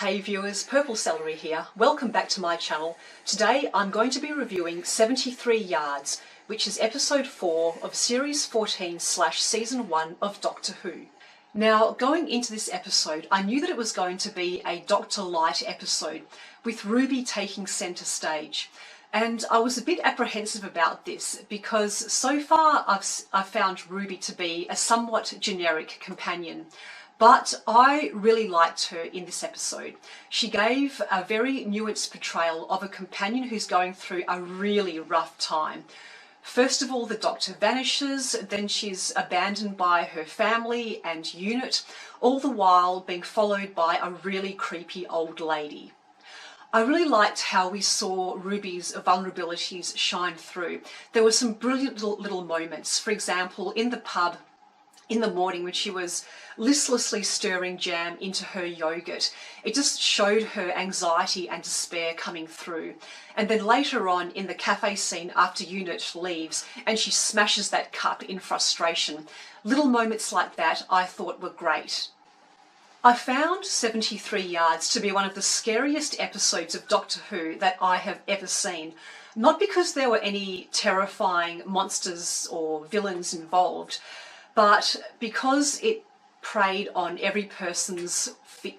Hey viewers, Purple Celery here. Welcome back to my channel. Today I'm going to be reviewing 73 Yards, which is episode 4 of series 14/season 1 of Doctor Who. Now, going into this episode, I knew that it was going to be a Doctor Light episode, with Ruby taking centre stage. And I was a bit apprehensive about this because so far I've found Ruby to be a somewhat generic companion. But I really liked her in this episode. She gave a very nuanced portrayal of a companion who's going through a really rough time. First of all, the Doctor vanishes, then she's abandoned by her family and unit, all the while being followed by a really creepy old lady. I really liked how we saw Ruby's vulnerabilities shine through. There were some brilliant little moments. For example, in the pub in the morning when she was listlessly stirring jam into her yogurt. It just showed her anxiety and despair coming through. And then later on in the cafe scene after Unit leaves and she smashes that cup in frustration. Little moments like that I thought were great. I found 73 Yards to be one of the scariest episodes of Doctor Who that I have ever seen. Not because there were any terrifying monsters or villains involved, but because it preyed on every person's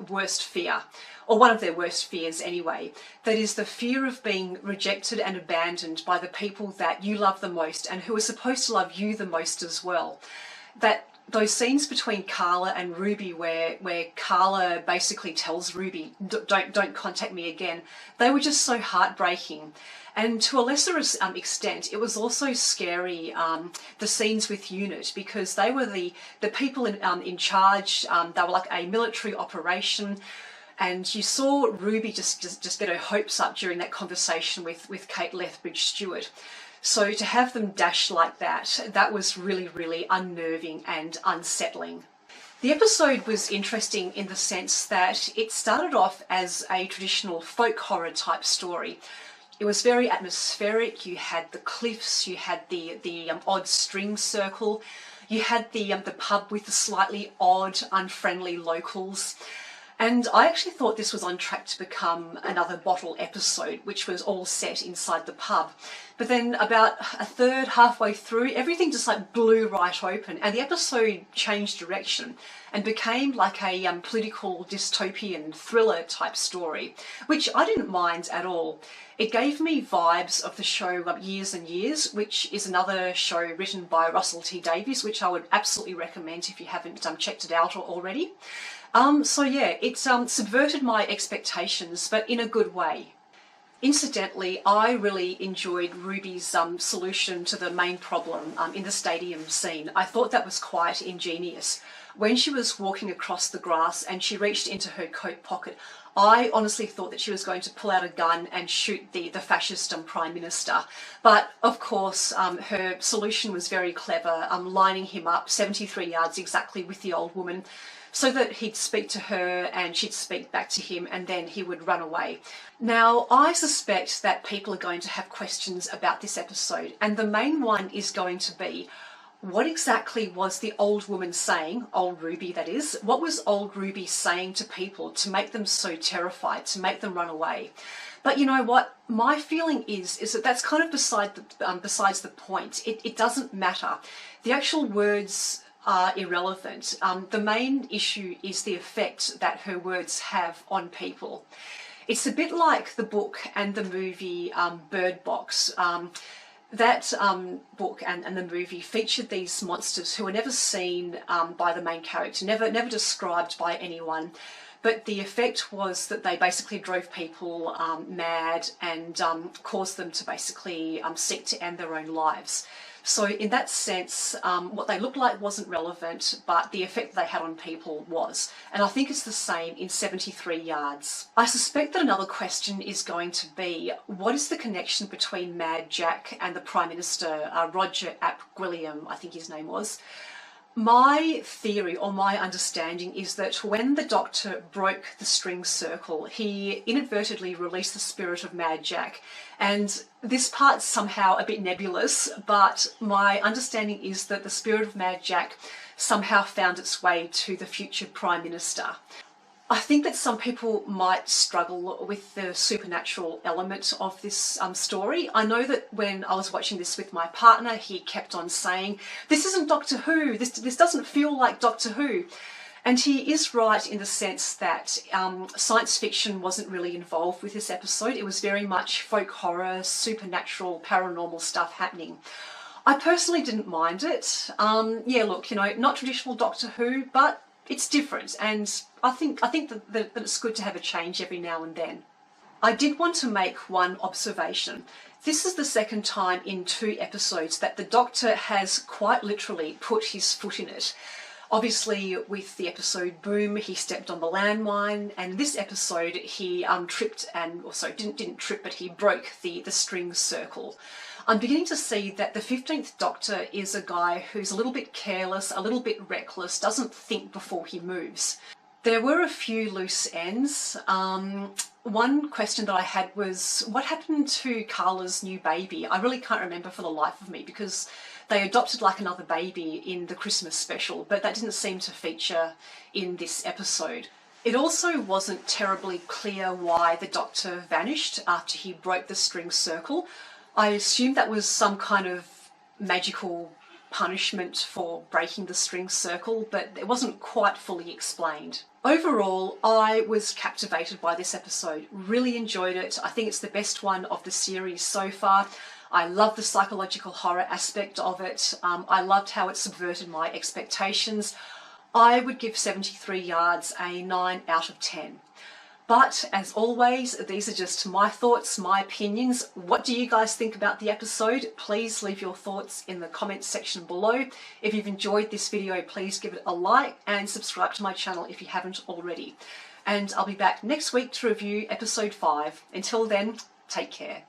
worst fear, or one of their worst fears anyway. That is the fear of being rejected and abandoned by the people that you love the most and who are supposed to love you the most as well. Those scenes between Carla and Ruby where Carla basically tells Ruby, don't contact me again, they were just so heartbreaking. And to a lesser extent, it was also scary, the scenes with Unit, because they were the people in charge. They were like a military operation. And you saw Ruby just get her hopes up during that conversation with Kate Lethbridge-Stewart. So to have them dash like that was really, really unnerving and unsettling. The episode was interesting in the sense that it started off as a traditional folk horror type story. It was very atmospheric. You had the cliffs, you had the odd string circle, you had the pub with the slightly odd, unfriendly locals. And I actually thought this was on track to become another bottle episode, which was all set inside the pub. But then about a third, halfway through, everything just like blew right open and the episode changed direction and became like a political dystopian thriller type story, which I didn't mind at all. It gave me vibes of the show Years and Years, which is another show written by Russell T Davies, which I would absolutely recommend if you haven't checked it out already. So yeah, it subverted my expectations, but in a good way. Incidentally, I really enjoyed Ruby's solution to the main problem in the stadium scene. I thought that was quite ingenious. When she was walking across the grass and she reached into her coat pocket, I honestly thought that she was going to pull out a gun and shoot the fascist Prime Minister. But of course, her solution was very clever, lining him up 73 yards exactly with the old woman, so that he'd speak to her and she'd speak back to him and then he would run away. Now, I suspect that people are going to have questions about this episode, and the main one is going to be, what exactly was the old woman saying, old Ruby that is, what was old Ruby saying to people to make them so terrified, to make them run away? But you know what, my feeling is that that's kind of besides the point. It doesn't matter. The actual words are irrelevant. The main issue is the effect that her words have on people. It's a bit like the book and the movie Bird Box. That book and the movie featured these monsters who were never seen by the main character, never described by anyone. But the effect was that they basically drove people mad and caused them to basically seek to end their own lives. So in that sense, what they looked like wasn't relevant, but the effect they had on people was. And I think it's the same in 73 Yards. I suspect that another question is going to be, what is the connection between Mad Jack and the Prime Minister, Roger Ap Gwilliam, I think his name was? My theory or my understanding is that when the Doctor broke the string circle, he inadvertently released the spirit of Mad Jack. And this part's somehow a bit nebulous, but my understanding is that the spirit of Mad Jack somehow found its way to the future Prime Minister. I think that some people might struggle with the supernatural element of this story. I know that when I was watching this with my partner, he kept on saying, "This isn't Doctor Who, this doesn't feel like Doctor Who." And he is right in the sense that science fiction wasn't really involved with this episode. It was very much folk horror, supernatural, paranormal stuff happening. I personally didn't mind it. Yeah, look, you know, not traditional Doctor Who, but it's different, and I think that it's good to have a change every now and then. I did want to make one observation. This is the second time in 2 episodes that the Doctor has quite literally put his foot in it. Obviously, with the episode Boom, he stepped on the landmine, and this episode he tripped and also didn't trip, but he broke the string circle. I'm beginning to see that the 15th Doctor is a guy who's a little bit careless, a little bit reckless, doesn't think before he moves. There were a few loose ends. One question that I had was, what happened to Carla's new baby? I really can't remember for the life of me, because they adopted like another baby in the Christmas special, but that didn't seem to feature in this episode. It also wasn't terribly clear why the Doctor vanished after he broke the string circle. I assumed that was some kind of magical punishment for breaking the string circle, but it wasn't quite fully explained. Overall, I was captivated by this episode, really enjoyed it. I think it's the best one of the series so far. I love the psychological horror aspect of it. I loved how it subverted my expectations. I would give 73 Yards a 9 out of 10. But as always, these are just my thoughts, my opinions. What do you guys think about the episode? Please leave your thoughts in the comments section below. If you've enjoyed this video, please give it a like and subscribe to my channel if you haven't already. And I'll be back next week to review episode 5. Until then, take care.